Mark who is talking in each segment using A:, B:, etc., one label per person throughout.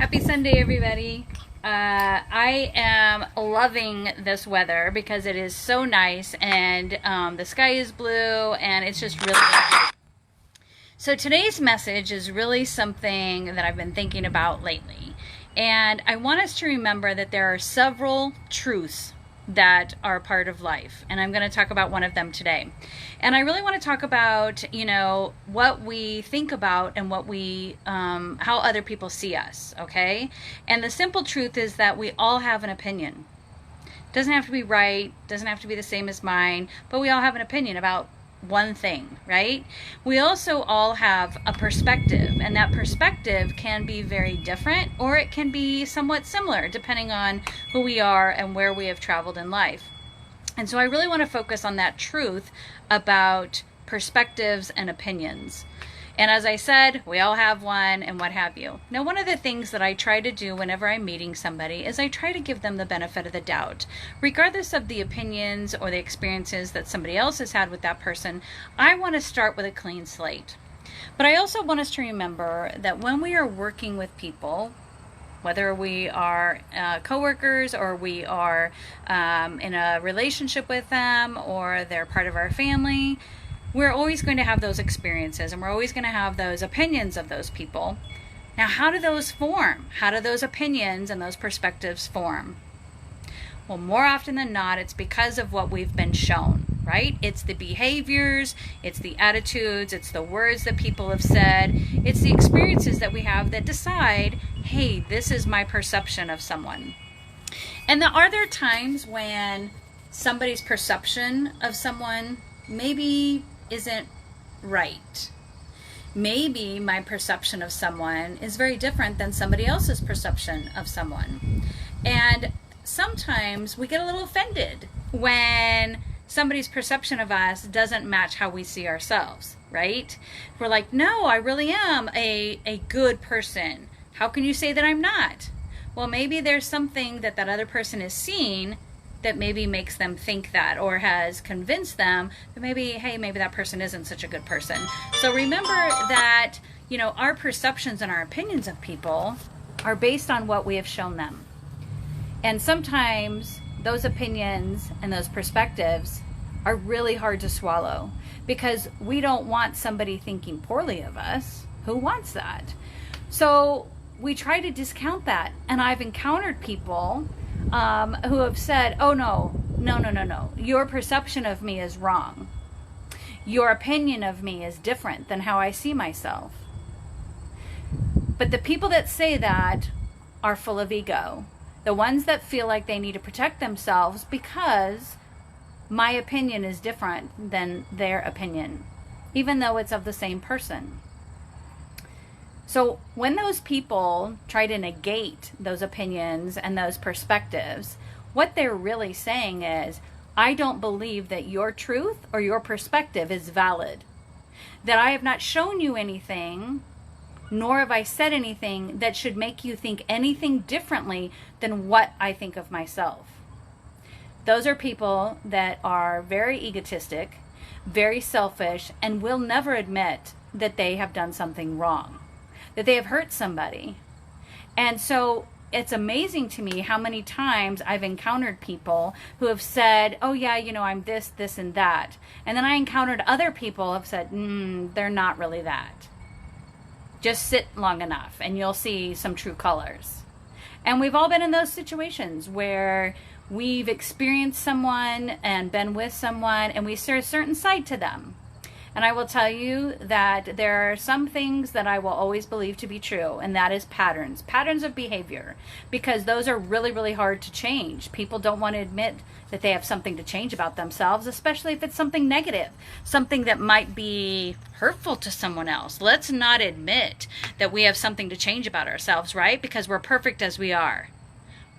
A: Happy Sunday, everybody. I am loving this weather because it is so nice and the sky is blue and it's just really good. So today's message is really something that I've been thinking about lately. And I want us to remember that there are several truths that are part of life. And I'm going to talk about one of them today. And I really want to talk about, what we think about and what how other people see us, okay? And the simple truth is that we all have an opinion. Doesn't have to be right, doesn't have to be the same as mine, but we all have an opinion about one thing, right? We also all have a perspective, and that perspective can be very different or it can be somewhat similar depending on who we are and where we have traveled in life. And so I really want to focus on that truth about perspectives and opinions. And as I said, we all have one and what have you. Now, one of the things that I try to do whenever I'm meeting somebody is I try to give them the benefit of the doubt. Regardless of the opinions or the experiences that somebody else has had with that person, I want to start with a clean slate. But I also want us to remember that when we are working with people, whether we are coworkers or we are in a relationship with them or they're part of our family, we're always going to have those experiences and we're always going to have those opinions of those people. Now, how do those form? How do those opinions and those perspectives form? Well, more often than not, it's because of what we've been shown, right? It's the behaviors, it's the attitudes, it's the words that people have said, it's the experiences that we have that decide, hey, this is my perception of someone. And are there times when somebody's perception of someone maybe isn't right? Maybe my perception of someone is very different than somebody else's perception of someone. And sometimes we get a little offended when somebody's perception of us doesn't match how we see ourselves, right? We're like, no, I really am a good person. How can you say that I'm not? Well, maybe there's something that other person is seeing that maybe makes them think that, or has convinced them that maybe that person isn't such a good person. So remember that, our perceptions and our opinions of people are based on what we have shown them. And sometimes those opinions and those perspectives are really hard to swallow because we don't want somebody thinking poorly of us. Who wants that? So we try to discount that. And I've encountered people who have said, oh, no, your perception of me is wrong. Your opinion of me is different than how I see myself. But the people that say that are full of ego. The ones that feel like they need to protect themselves because my opinion is different than their opinion, even though it's of the same person. So when those people try to negate those opinions and those perspectives, what they're really saying is, I don't believe that your truth or your perspective is valid. That I have not shown you anything, nor have I said anything that should make you think anything differently than what I think of myself. Those are people that are very egotistic, very selfish, and will never admit that they have done something wrong, that they have hurt somebody. And so it's amazing to me how many times I've encountered people who have said, oh yeah, I'm this, this, and that. And then I encountered other people who have said, they're not really that. Just sit long enough and you'll see some true colors. And we've all been in those situations where we've experienced someone and been with someone and we see a certain side to them. And I will tell you that there are some things that I will always believe to be true, and that is patterns of behavior, because those are really, really hard to change. People don't want to admit that they have something to change about themselves, especially if it's something negative, something that might be hurtful to someone else. Let's not admit that we have something to change about ourselves, right? Because we're perfect as we are.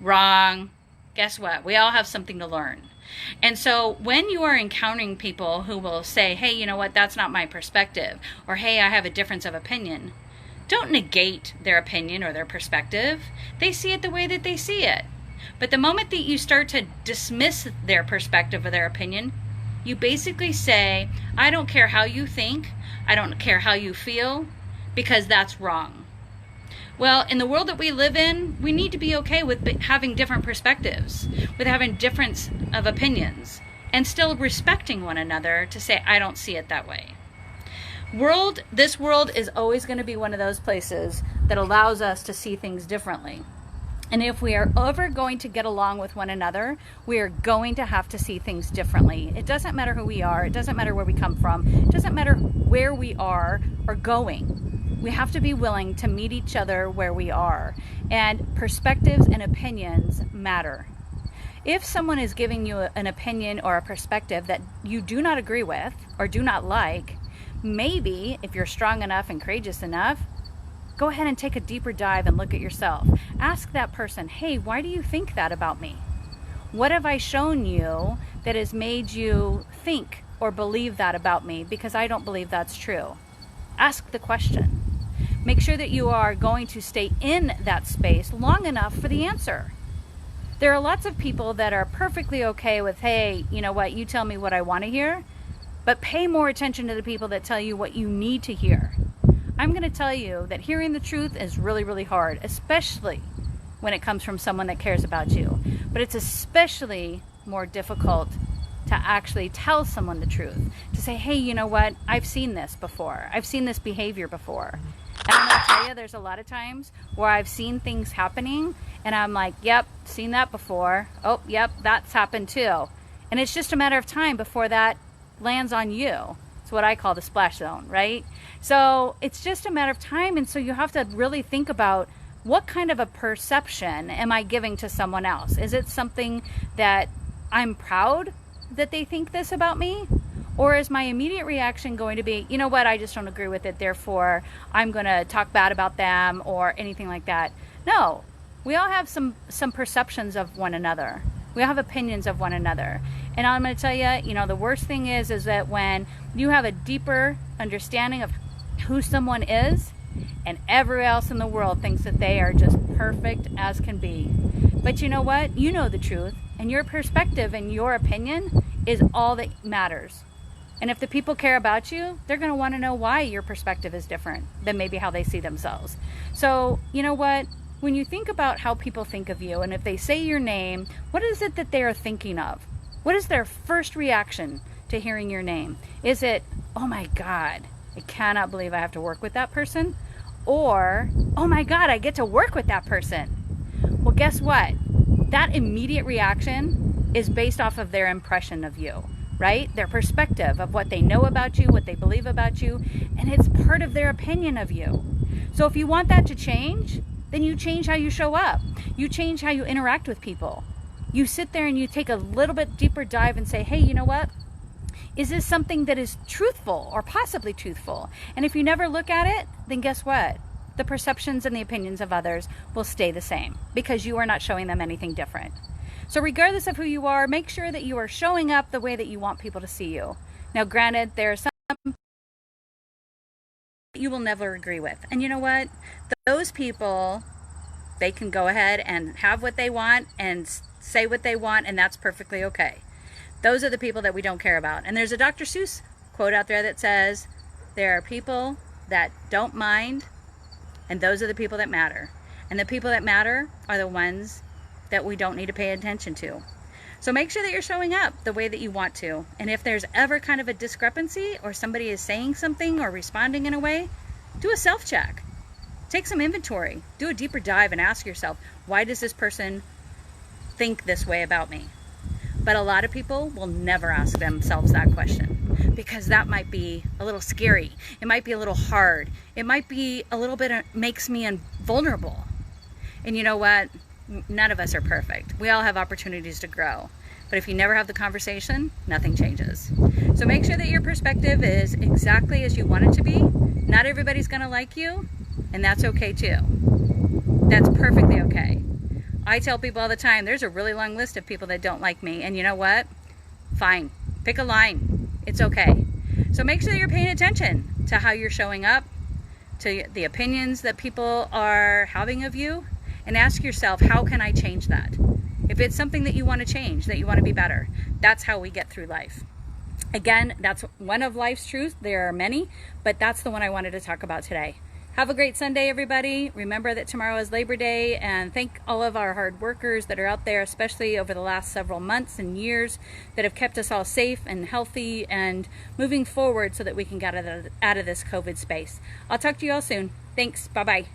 A: Wrong. Guess what? We all have something to learn. And so when you are encountering people who will say, hey, you know what, that's not my perspective, or hey, I have a difference of opinion, don't negate their opinion or their perspective. They see it the way that they see it. But the moment that you start to dismiss their perspective or their opinion, you basically say, I don't care how you think, I don't care how you feel, because that's wrong. Well, in the world that we live in, we need to be okay with having different perspectives, with having difference of opinions, and still respecting one another to say, I don't see it that way. This world is always going to be one of those places that allows us to see things differently. And if we are ever going to get along with one another, we are going to have to see things differently. It doesn't matter who we are. It doesn't matter where we come from. It doesn't matter where we are or going. We have to be willing to meet each other where we are. And perspectives and opinions matter. If someone is giving you an opinion or a perspective that you do not agree with or do not like, maybe if you're strong enough and courageous enough, go ahead and take a deeper dive and look at yourself. Ask that person, hey, why do you think that about me? What have I shown you that has made you think or believe that about me? Because I don't believe that's true. Ask the question. Make sure that you are going to stay in that space long enough for the answer. There are lots of people that are perfectly okay with, hey, you know what, you tell me what I want to hear, but pay more attention to the people that tell you what you need to hear. I'm going to tell you that hearing the truth is really, really hard, especially when it comes from someone that cares about you. But it's especially more difficult to actually tell someone the truth, to say, hey, you know what, I've seen this before. I've seen this behavior before. And I'm going to tell you, there's a lot of times where I've seen things happening and I'm like, yep, seen that before. Oh, yep, that's happened too. And it's just a matter of time before that lands on you. It's what I call the splash zone, right? So it's just a matter of time. And so you have to really think about, what kind of a perception am I giving to someone else? Is it something that I'm proud that they think this about me? Or is my immediate reaction going to be, you know what, I just don't agree with it, therefore I'm going to talk bad about them or anything like that? No, we all have some perceptions of one another. We all have opinions of one another. And I'm going to tell you, you know, the worst thing is that when you have a deeper understanding of who someone is, and everyone else in the world thinks that they are just perfect as can be. But you know what? You know the truth, and your perspective and your opinion is all that matters. And if the people care about you, they're going to want to know why your perspective is different than maybe how they see themselves. So, you know what? When you think about how people think of you, and if they say your name, what is it that they are thinking of? What is their first reaction to hearing your name? Is it, oh my God, I cannot believe I have to work with that person? Or, oh my God, I get to work with that person. Well, guess what? That immediate reaction is based off of their impression of you, right? Their perspective of what they know about you, what they believe about you, and it's part of their opinion of you. So if you want that to change, then you change how you show up. You change how you interact with people. You sit there and you take a little bit deeper dive and say, hey, you know what? Is this something that is truthful or possibly truthful? And if you never look at it, then guess what? The perceptions and the opinions of others will stay the same because you are not showing them anything different. So regardless of who you are, make sure that you are showing up the way that you want people to see you. Now, granted, there are some you will never agree with. And you know what? Those people, they can go ahead and have what they want and say what they want, and that's perfectly okay. Those are the people that we don't care about. And there's a Dr. Seuss quote out there that says, there are people that don't mind, and those are the people that matter. And the people that matter are the ones that we don't need to pay attention to. So make sure that you're showing up the way that you want to. And if there's ever kind of a discrepancy or somebody is saying something or responding in a way, do a self-check. Take some inventory. Do a deeper dive and ask yourself, why does this person think this way about me? But a lot of people will never ask themselves that question because that might be a little scary. It might be a little hard. It might be a little bit, makes me vulnerable. And you know what? None of us are perfect. We all have opportunities to grow. But if you never have the conversation, nothing changes. So make sure that your perspective is exactly as you want it to be. Not everybody's going to like you, and that's okay too. That's perfectly okay. I tell people all the time, there's a really long list of people that don't like me. And you know what? Fine. Pick a line. It's okay. So make sure that you're paying attention to how you're showing up, to the opinions that people are having of you, and ask yourself, how can I change that? If it's something that you want to change, that you want to be better, that's how we get through life. Again, that's one of life's truths. There are many, but that's the one I wanted to talk about today. Have a great Sunday, everybody. Remember that tomorrow is Labor Day, and thank all of our hard workers that are out there, especially over the last several months and years, that have kept us all safe and healthy and moving forward so that we can get out of this COVID space. I'll talk to you all soon. Thanks. Bye-bye.